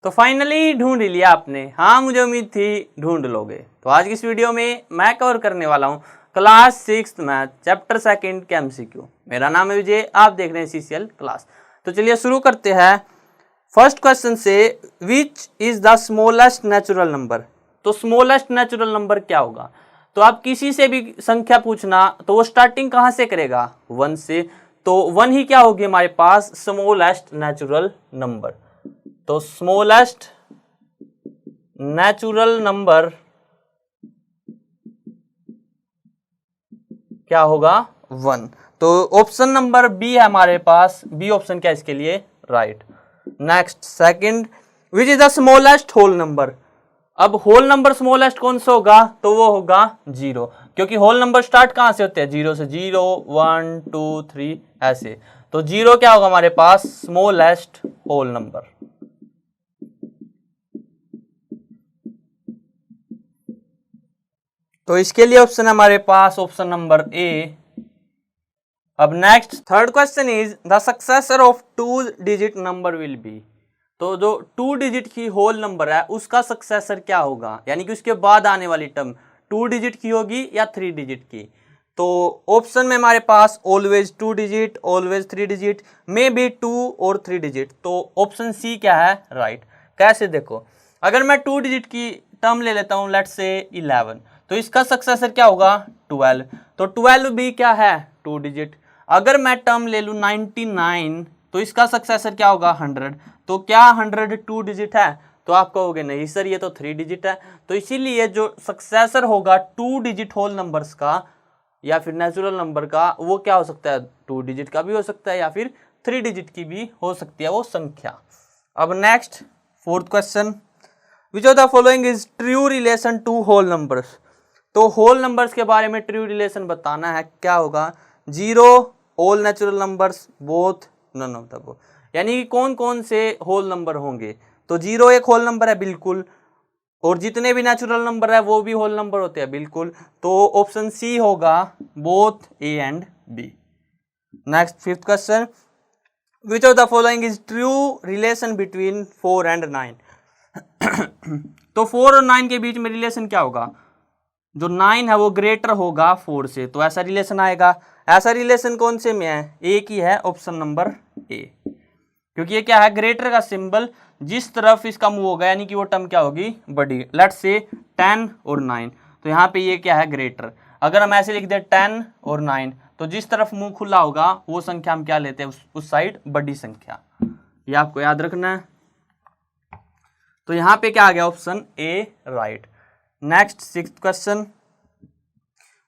तो फाइनली ढूंढ लिया आपने। हाँ, मुझे उम्मीद थी ढूंढ लोगे। तो आज की इस वीडियो में मैं कवर करने वाला हूँ क्लास 6 मैथ चैप्टर 2 के एमसीक्यू। मेरा नाम है विजय, आप देख रहे हैं सीसीएल क्लास। तो चलिए शुरू करते हैं फर्स्ट क्वेश्चन से। विच is the smallest natural number. तो स्मॉलेस्ट नेचुरल नंबर क्या होगा? तो आप किसी से भी संख्या पूछना तो वो स्टार्टिंग कहाँ से करेगा? 1 से। तो 1 ही क्या होगी हमारे पास? Smallest natural number. तो स्मॉलेस्ट नेचुरल नंबर क्या होगा? 1। तो ऑप्शन नंबर बी है हमारे पास। बी ऑप्शन क्या इसके लिए? Right. Next second, which is the smallest whole number. अब होल नंबर स्मॉलेस्ट कौन सा होगा? तो वो होगा 0, क्योंकि होल नंबर स्टार्ट कहां से होते हैं? 0 से। 0 1 2 3 ऐसे। तो 0 क्या होगा हमारे पास? Smallest whole number. तो इसके लिए ऑप्शन हमारे पास ऑप्शन नंबर ए। अब next third question is the successor of 2 digit number will be. तो जो 2 डिजिट की होल नंबर है उसका सक्सेसर क्या होगा, यानी कि उसके बाद आने वाली टर्म 2 डिजिट की होगी या 3 डिजिट की? तो ऑप्शन में हमारे पास always 2 digit, always 3 digit, may be 2 और 3 डिजिट। तो ऑप्शन सी क्या है? राइट। कैसे? देखो, अगर मैं 2 डिजिट की टर्म ले लेता हूं, लेट्स से 11, तो इसका सक्सेसर क्या होगा? 12। तो 12 भी क्या है? 2 डिजिट। अगर मैं टर्म ले लूं 99, तो इसका सक्सेसर क्या होगा? 100। तो क्या 100 2 डिजिट है? तो आप कहोगे नहीं सर, ये तो 3 डिजिट है। तो इसीलिए जो सक्सेसर होगा 2 डिजिट होल नंबर्स का या फिर नेचुरल नंबर का, वो क्या हो सकता है? 2 डिजिट का भी हो सकता है या फिर 3 डिजिट की भी हो सकती है वो संख्या। अब next fourth question, which of the following is true relation to whole numbers. तो होल नंबर्स के बारे में ट्रू रिलेशन बताना है। क्या होगा? 0 all natural numbers, both, none of the above. यानी कि कौन कौन से होल नंबर होंगे? तो 0 एक होल नंबर है, बिल्कुल। और जितने भी नेचुरल नंबर है वो भी होल नंबर होते हैं, बिल्कुल। तो ऑप्शन सी होगा, both A and B. Next fifth question, which of the following is true relation between 4 and 9। तो 4 और 9 के बीच में रिलेशन क्या होगा? जो 9 है वो ग्रेटर होगा 4 से, तो ऐसा रिलेशन आएगा। ऐसा रिलेशन कौन से में है? एक ही है, ऑप्शन नंबर ए। क्योंकि ये क्या है? ग्रेटर का सिंबल जिस तरफ इसका मूव होगा, यानी कि वो टर्म क्या होगी? बड़ी। लेट्स से 10 और 9, तो यहाँ पे ये क्या है? ग्रेटर। अगर हम ऐसे लिख दे 10 और 9, तो जिस तरफ मुंह खुला होगा वो संख्या हम क्या लेते हैं? उस साइड बड़ी संख्या। ये आपको याद रखना है। तो यहाँ पे क्या आ गया? Option A, right. Next sixth question,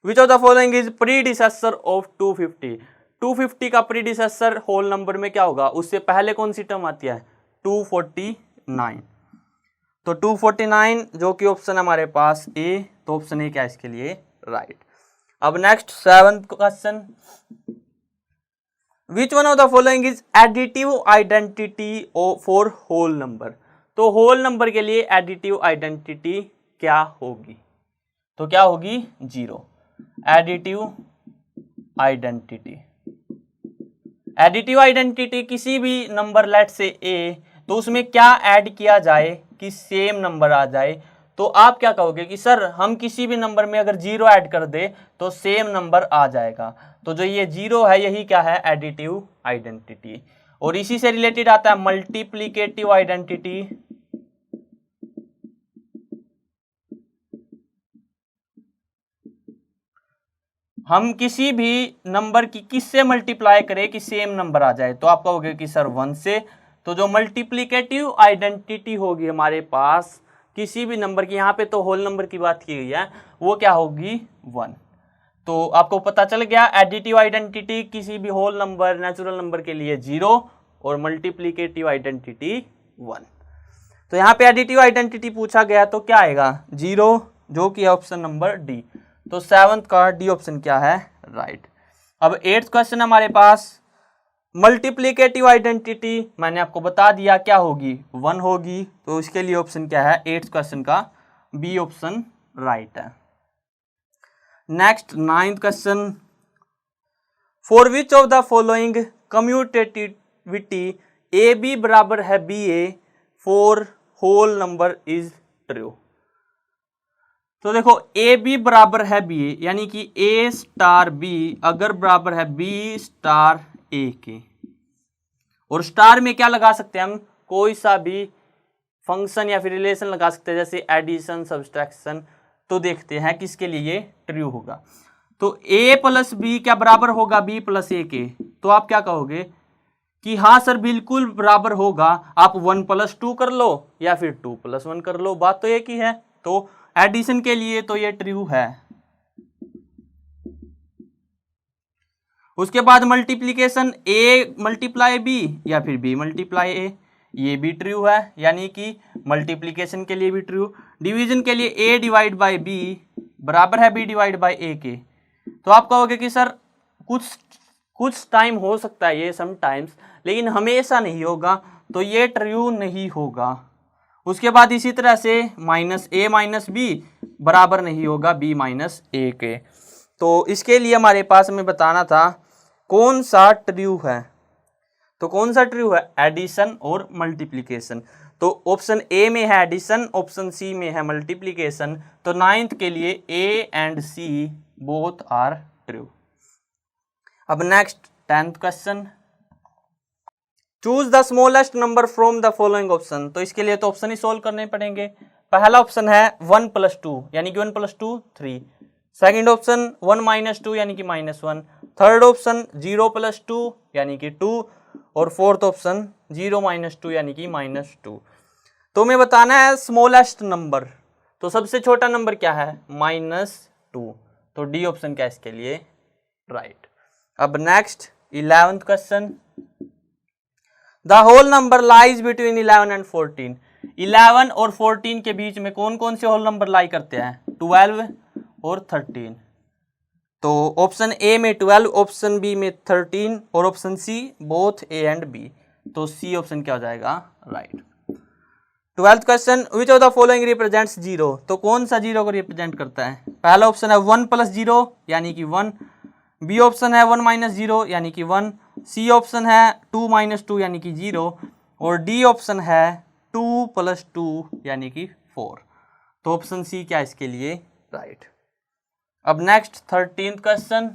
which of the following is predecessor of 250। 250 का प्रीडिसेसर होल नंबर में क्या होगा? उससे पहले कौन सी टर्म आती है? 249। तो 249 जो कि ऑप्शन हमारे पास ए, तो ऑप्शन ए क्या है इसके लिए? राइट। अब next seventh question, which one of the following is additive identity for whole number. तो होल नंबर के लिए एडिटिव आइडेंटिटी क्या होगी? तो क्या होगी? 0। Additive identity. एडिटिव आइडेंटिटी किसी भी नंबर, लेट से ए, तो उसमें क्या ऐड किया जाए कि सेम नंबर आ जाए? तो आप क्या कहोगे कि सर हम किसी भी नंबर में अगर 0 ऐड कर दे तो सेम नंबर आ जाएगा। तो जो ये 0 है यही क्या है? Additive identity. और इसी से रिलेटेड आता है मल्टीप्लीकेटिव आइडेंटिटी। हम किसी भी नंबर की किससे मल्टीप्लाई करें कि सेम नंबर आ जाए? तो आप कहोगे कि सर 1 से। तो जो मल्टीप्लिकेटिव आइडेंटिटी होगी हमारे पास किसी भी नंबर की, यहाँ पे तो होल नंबर की बात की गई है, वो क्या होगी? 1। तो आपको पता चल गया, एडिटिव आइडेंटिटी किसी भी होल नंबर, नेचुरल नंबर के लिए 0 और मल्टीप्लिकेटिव आइडेंटिटी 1। तो यहाँ पे एडिटिव आइडेंटिटी पूछा गया तो क्या आएगा? 0, जो कि ऑप्शन नंबर डी। तो सेवंथ का डी ऑप्शन क्या है? राइट। अब एट्थ क्वेश्चन हमारे पास, मल्टीप्लिकेटिव आइडेंटिटी मैंने आपको बता दिया क्या होगी? 1 होगी। तो इसके लिए ऑप्शन क्या है? एट्थ क्वेश्चन का बी ऑप्शन राइट है। Next ninth question, for which of the following commutativity A B बराबर है B A for whole number is true. तो देखो ए बी बराबर है बी, यानी कि ए स्टार बी अगर बराबर है बी स्टार ए के, और स्टार में क्या लगा सकते हैं हम, कोई सा भी फंक्शन या फिर रिलेशन लगा सकते हैं, जैसे एडिशन, सब्सट्रैक्शन। तो देखते हैं किसके लिए ट्रू होगा। तो a प्लस बी क्या बराबर होगा b प्लस ए के, तो आप क्या कहोगे कि हाँ सर बिल्कुल बराबर होगा, आप 1 प्लस 2 कर लो या फिर 2 प्लस 1 कर लो, बात तो एक ही है। तो एडिशन के लिए तो ये ट्रू है। उसके बाद मल्टीप्लीकेशन a मल्टीप्लाई b या फिर b मल्टीप्लाई a, ये भी ट्रू है, यानी कि मल्टीप्लीकेशन के लिए भी ट्रू। डिवीजन के लिए a डिवाइड बाई b बराबर है b डिवाइड बाई a के। तो आप कहोगे कि सर कुछ टाइम हो सकता है ये समटाइम्स, लेकिन हमेशा नहीं होगा, तो ये ट्रू नहीं होगा। उसके बाद इसी तरह से माइनस ए माइनस बी बराबर नहीं होगा बी माइनस ए के। तो इसके लिए हमारे पास हमें बताना था कौन सा ट्रू है। तो कौन सा ट्रू है, एडिशन और मल्टीप्लिकेशन। तो ऑप्शन ए में है एडिशन, ऑप्शन सी में है मल्टीप्लिकेशन। तो 9th के लिए A and C both are true. अब next 10th question, choose the smallest number from the following option. तो इसके लिए तो ऑप्शन ही सोल्व करने पड़ेंगे। पहला ऑप्शन है 1 प्लस 2 यानी कि 1 प्लस 2 3। सेकेंड ऑप्शन 1 माइनस 2 यानी कि -1। थर्ड ऑप्शन 0 प्लस 2 यानी कि 2। और फोर्थ ऑप्शन 0 माइनस 2 यानी कि -2। तो हमें बताना है स्मॉलेस्ट नंबर। तो सबसे छोटा नंबर क्या है, -2। तो डी ऑप्शन क्या है इसके लिए राइट। अब next 11th question, the whole number lies between 11 and 14। 11 और 14 के बीच में कौन कौन से होल नंबर लाई करते हैं, 12 और 13। तो ऑप्शन ए में 12, ऑप्शन बी में 13 और option C both A and B. तो सी ऑप्शन क्या हो जाएगा right. 12th question, which of the following represents 0। तो कौन सा 0 को रिप्रेजेंट करता है, पहला ऑप्शन है 1 प्लस 0 यानी कि 1। बी ऑप्शन है 1 माइनस 0 यानी कि 1। सी ऑप्शन है 2 माइनस 2 यानी कि 0। और डी ऑप्शन है 2 प्लस 2 यानी कि 4। तो ऑप्शन सी क्या है इसके लिए राइट। अब next 13th question,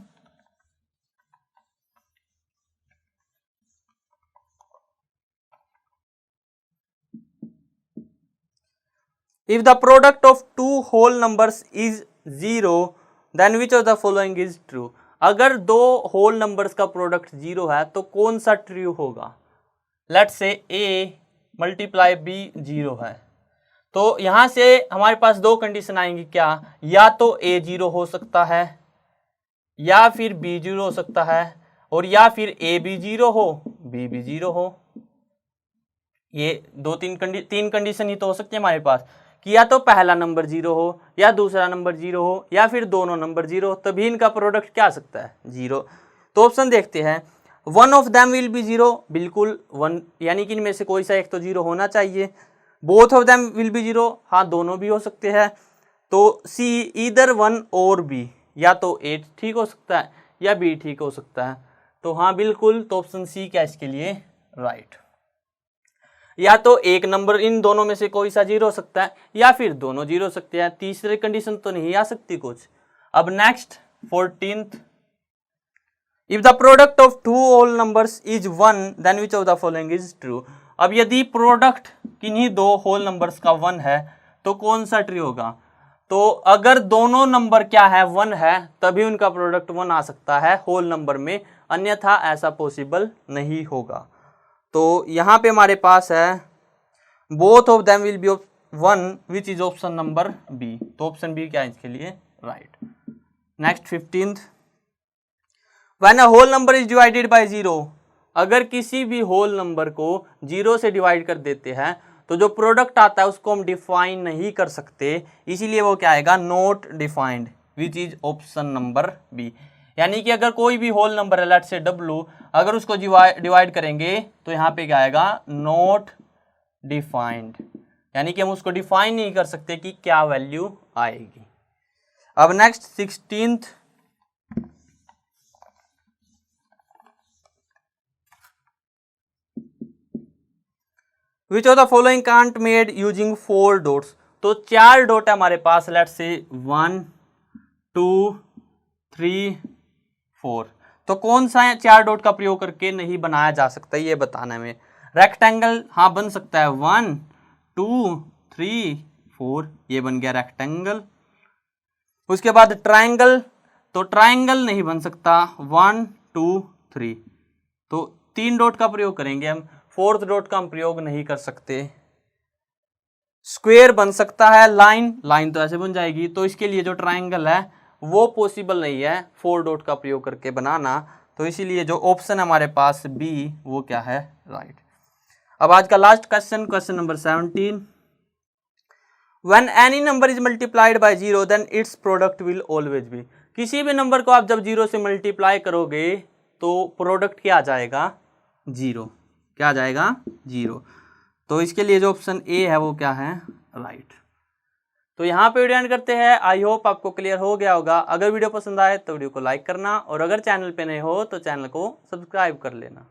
if the product of two whole numbers is 0 then which of the following is true. अगर दो होल नंबर्स का प्रोडक्ट 0 है तो कौन सा ट्रू होगा। Let's say a multiply b 0 है, तो यहां से हमारे पास दो कंडीशन आएंगी क्या, या तो a 0 हो सकता है या फिर b 0 हो सकता है, और या फिर a भी 0 हो b भी 0 हो। ये तीन कंडीशन ही तो हो सकती है हमारे पास, कि या तो पहला नंबर 0 हो या दूसरा नंबर 0 हो या फिर दोनों नंबर 0 हो, तभी इनका प्रोडक्ट क्या आ सकता है 0। तो ऑप्शन देखते हैं, one of them will B 0, बिल्कुल 1 यानी कि इनमें से कोई सा एक तो 0 होना चाहिए। Both of them will B 0, हाँ दोनों भी हो सकते हैं। तो सी ईदर 1 और बी, या तो ए ठीक हो सकता है या बी ठीक हो सकता है। तो हाँ बिल्कुल, तो ऑप्शन सी क्या इसके लिए राइट। या तो एक नंबर इन दोनों में से कोई सा 0 हो सकता है या फिर दोनों 0 हो सकते हैं, तीसरी कंडीशन तो नहीं आ सकती कुछ। अब next 14th, if the product of two whole numbers is 1 then which of the following is true. अब यदि प्रोडक्ट किन्हीं दो होल नंबर्स का 1 है तो कौन सा ट्रू होगा। तो अगर दोनों नंबर क्या है 1 है तभी उनका प्रोडक्ट 1 आ सकता है होल नंबर में, अन्यथा ऐसा पॉसिबल नहीं होगा। तो यहाँ पे हमारे पास है both of them will be 1 which is option number B. तो ऑप्शन बी क्या है इसके लिए right. Next 15th, when a whole number is divided by 0। अगर किसी भी होल नंबर को 0 से डिवाइड कर देते हैं तो जो प्रोडक्ट आता है उसको हम डिफाइन नहीं कर सकते, इसीलिए वो क्या आएगा not defined which is option number B. यानी कि अगर कोई भी होल नंबर है लेट्स से W, अगर उसको डिवाइड करेंगे तो यहाँ पे क्या आएगा नॉट डिफाइंड, यानी कि हम उसको डिफाइन नहीं कर सकते कि क्या वैल्यू आएगी। अब next 16th, which of the following can't made using 4 dots, तो 4 डॉट है हमारे पास, लेट्स से 1 2 3 4, तो कौन सा 4 डॉट का प्रयोग करके नहीं बनाया जा सकता ये बताना है। रेक्टेंगल हाँ बन सकता है, 1 2 3 4, ये बन गया रेक्टेंगल। उसके बाद ट्राइंगल, तो ट्राइंगल नहीं बन सकता, 1 2 3, तो 3 डॉट का प्रयोग करेंगे हम, 4th डॉट का हम प्रयोग नहीं कर सकते। स्क्वायर बन सकता है, लाइन, लाइन तो ऐसे बन जाएगी, तो इसके लिए जो ट्राइंगल है वो पॉसिबल नहीं है 4 डॉट का प्रयोग करके बनाना, तो इसीलिए जो ऑप्शन हमारे पास बी वो क्या है, राइट। अब आज का last question, question number 17, When any number is multiplied by 0 then its product will always be, किसी भी नंबर को आप जब 0 से मल्टीप्लाई करोगे तो प्रोडक्ट क्या आ जाएगा, 0, क्या आ जाएगा 0, तो इसके लिए जो ऑप्शन ए है वो क्या है, राइट। तो यहाँ पे वीडियो एंड करते हैं। आई होप आपको क्लियर हो गया होगा। अगर वीडियो पसंद आए तो वीडियो को लाइक करना, और अगर चैनल पे नए हो तो चैनल को सब्सक्राइब कर लेना।